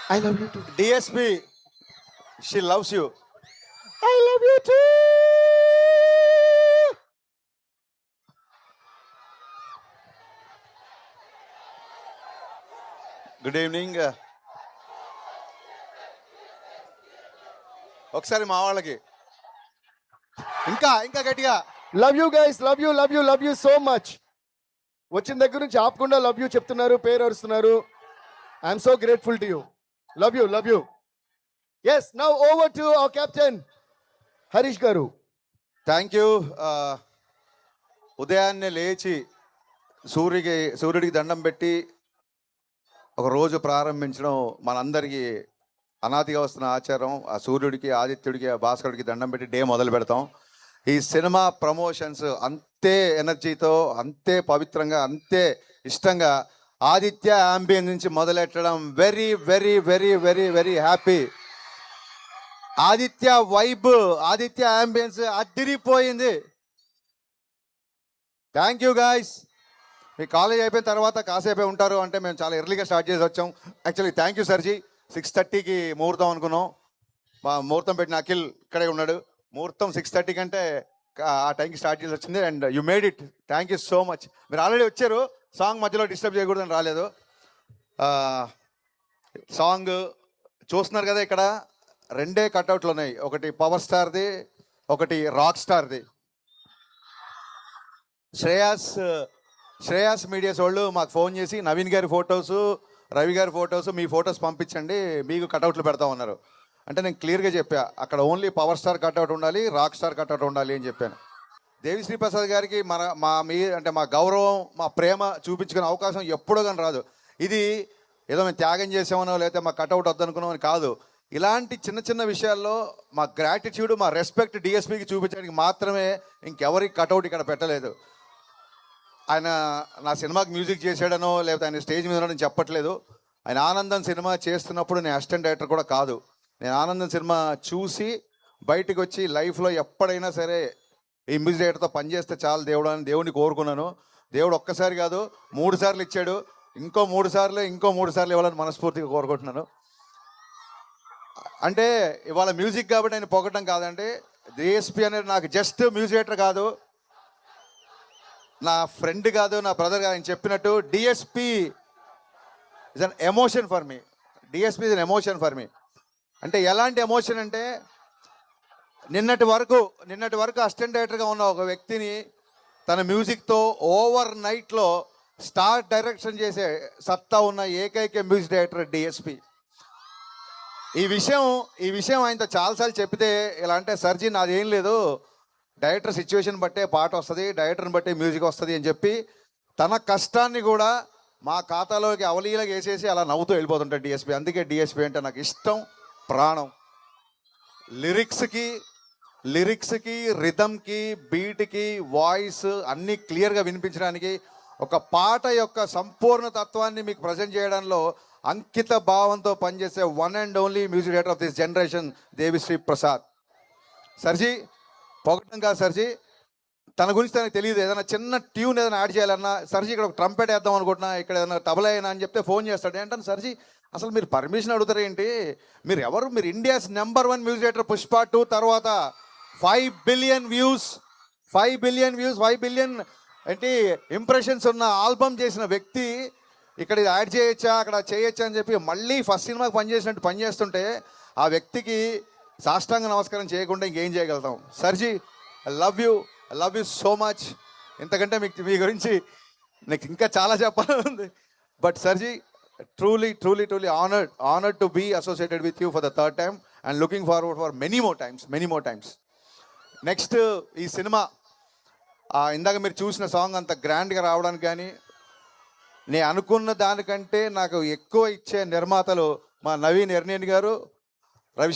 I love you too. DSP, she loves you. I love you too. Good evening. ఒకసారి మా వాళ్ళకి ఇంకా ఇంకా గట్టిగా Love you guys. Love you. Love you. Love you so much. వచ్చిన దగ్గర నుంచి ఆపకుండా లవ్ యూ చెప్తున్నారు, పేరు అరుస్తున్నారు. I'm so grateful to you. Love you. Love you. Yes, now over to our captain Harish garu. Thank you. ఉదయాన్నే లేచి సూర్యుడికి దండం పెట్టి ఒక రోజు ప్రారంభించడం మనందరికీ అనాదిగా వస్తున్న ఆచారం. ఆ సూర్యుడికి, ఆదిత్యుడికి, ఆ భాస్కరుడికి దండం పెట్టి డే మొదలు పెడతాం. ఈ సినిమా ప్రమోషన్స్ అంతే ఎనర్జీతో, అంతే పవిత్రంగా, అంతే ఇష్టంగా ఆదిత్య అంబియన్స్ నుంచి మొదలెట్టడం very very very very very happy. Aditya vibe, Aditya ambience అదిరిపోయింది. Thank you guys. మీ కాలేజ్ అయిపోయిన తర్వాత కాసేపే ఉంటారు అంటే మేము చాలా ఎర్లీగా స్టార్ట్ చేసి వచ్చాం. యాక్చువల్లీ థ్యాంక్ యూ సర్జీ. 6:30కి ముహూర్తం అనుకున్నాం. మా ముహూర్తం పెట్టిన అఖిల్ ఇక్కడే ఉన్నాడు. ముహూర్తం 6:30 కంటే ఆ టైంకి స్టార్ట్ చేసి వచ్చింది. And you made it. Thank you so much. మీరు ఆల్రెడీ వచ్చారు, సాంగ్ మధ్యలో డిస్టర్బ్ చేయకూడదని రాలేదు. సాంగ్ చూస్తున్నారు కదా, ఇక్కడ 2 కట్అవుట్లు ఉన్నాయి. ఒకటి పవర్ స్టార్ది, ఒకటి రాక్ స్టార్ది. శ్రేయాస్ మీడియాస్ వాళ్ళు మాకు ఫోన్ చేసి నవీన్ గారి ఫొటోసు, రవి గారి ఫొటోసు, మీ ఫొటోస్ పంపించండి, మీకు కట్అవుట్లు పెడతామన్నారు. అంటే నేను క్లియర్గా చెప్పా, అక్కడ ఓన్లీ పవర్ స్టార్ కట్అవుట్ ఉండాలి, రాక్ స్టార్ కట్అవుట్ ఉండాలి అని చెప్పాను. దేవిశ్రీ ప్రసాద్ గారికి మా గౌరవం, మా ప్రేమ చూపించుకునే అవకాశం ఎప్పుడో కానీ రాదు. ఇది ఏదో మేము త్యాగం చేసామనో లేకపోతే మా కట్అవుట్ వద్దనుకున్నామని కాదు. ఇలాంటి చిన్న చిన్న విషయాల్లో మా గ్రాటిట్యూడ్, మా రెస్పెక్ట్ డిఎస్పీకి చూపించడానికి మాత్రమే, ఇంకెవరికి కట్అవుట్ ఇక్కడ పెట్టలేదు. ఆయన నా సినిమాకి మ్యూజిక్ చేశాడనో లేకపోతే ఆయన స్టేజ్ మీద ఉన్నాడని చెప్పట్లేదు. ఆయన ఆనందం సినిమా చేస్తున్నప్పుడు నేను అసిస్టెంట్ డైరెక్టర్ కూడా కాదు. నేను ఆనందం సినిమా చూసి బయటకు వచ్చి లైఫ్లో ఎప్పుడైనా సరే ఈ మ్యూజిక్ డైరెక్టర్తో పనిచేస్తే చాలు దేవుడు అని దేవుడిని కోరుకున్నాను. దేవుడు ఒక్కసారి కాదు 3 సార్లు ఇచ్చాడు. ఇంకో 3 సార్లు ఇవ్వాలని మనస్ఫూర్తిగా కోరుకుంటున్నాను. అంటే ఇవాళ మ్యూజిక్ కాబట్టి ఆయన పొగటం కాదండి. డిఎస్పీ అనేది నాకు జస్ట్ మ్యూజిక్ డైరెక్టర్ కాదు, నా ఫ్రెండ్ కాదు, నా బ్రదర్ కాదు. ఆయన చెప్పినట్టు DSP is an emotion for me. DSP is an emotion for me. అంటే ఎలాంటి ఎమోషన్ అంటే, నిన్నటి వరకు అసిస్టెంట్ డైరెక్టర్గా ఉన్న ఒక వ్యక్తిని తన మ్యూజిక్తో ఓవర్ నైట్లో స్టార్ డైరెక్షన్ చేసే సత్తా ఉన్న ఏకైక మ్యూజిక్ డైరెక్టర్ డిఎస్పీ. ఈ విషయం ఆయనతో చాలాసార్లు చెప్పితే ఇలా అంటే, సర్జీ నాదేం లేదు, డైరెక్టర్ సిచ్యువేషన్ బట్టే పాట వస్తుంది, డైరెక్టర్ని బట్టే మ్యూజిక్ వస్తుంది అని చెప్పి తన కష్టాన్ని కూడా మా ఖాతాలోకి అవలీలగా వేసేసి అలా నవ్వుతూ వెళ్ళిపోతుంటాడు డిఎస్పీ. అందుకే డిఎస్పీ అంటే నాకు ఇష్టం, ప్రాణం. లిరిక్స్కి రిథమ్కి, బీట్కి, వాయిస్ అన్నీ క్లియర్గా వినిపించడానికి, ఒక పాట యొక్క సంపూర్ణ తత్వాన్ని మీకు ప్రజెంట్ చేయడంలో అంకిత భావంతో పనిచేసే one and only music director of this generation Devi Sri Prasad. సర్జీ పొగటం కాదు సర్జీ, తన గురించి తనకు తెలియదు. ఏదైనా చిన్న ట్యూన్ ఏదైనా యాడ్ చేయాలన్నా, సర్జీ ఇక్కడ ఒక ట్రంపెట్ వేద్దాం అనుకుంటున్నా, ఇక్కడ ఏదైనా తబలా అయినా అని చెప్తే ఫోన్ చేస్తాడు. ఏంటంటే సర్జీ అసలు మీరు పర్మిషన్ అడుగుతారు ఏంటి, మీరు ఎవరు, మీరు India's number 1 music director, Pushpa 2 తర్వాత 5 బిలియన్ వ్యూస్ 5 బిలియన్ ఏంటి ఇంప్రెషన్స్ ఉన్న ఆల్బమ్ చేసిన వ్యక్తి ఇక్కడ ఇది యాడ్ చేయొచ్చా, అక్కడ చేయొచ్చా అని చెప్పి మళ్ళీ ఫస్ట్ సినిమాకి పనిచేసినట్టు పనిచేస్తుంటే ఆ వ్యక్తికి సాష్టాంగ నమస్కారం చేయకుండా ఇంకేం చేయగలుగుతాం. సర్జీ I love you so much. ఇంతకంటే మీ గురించి నాకు ఇంకా చాలా చెప్పాలని ఉంది. బట్ సర్జీ truly honored to be associated with you for the 3rd time and looking forward for many more times. Next ఈ సినిమా ఇందాక మీరు చూసిన సాంగ్ అంత గ్రాండ్గా రావడానికి కానీ, నేను అనుకున్న దానికంటే నాకు ఎక్కువ ఇచ్చే నిర్మాతలు మా నవీన్ ఎర్నేని గారు,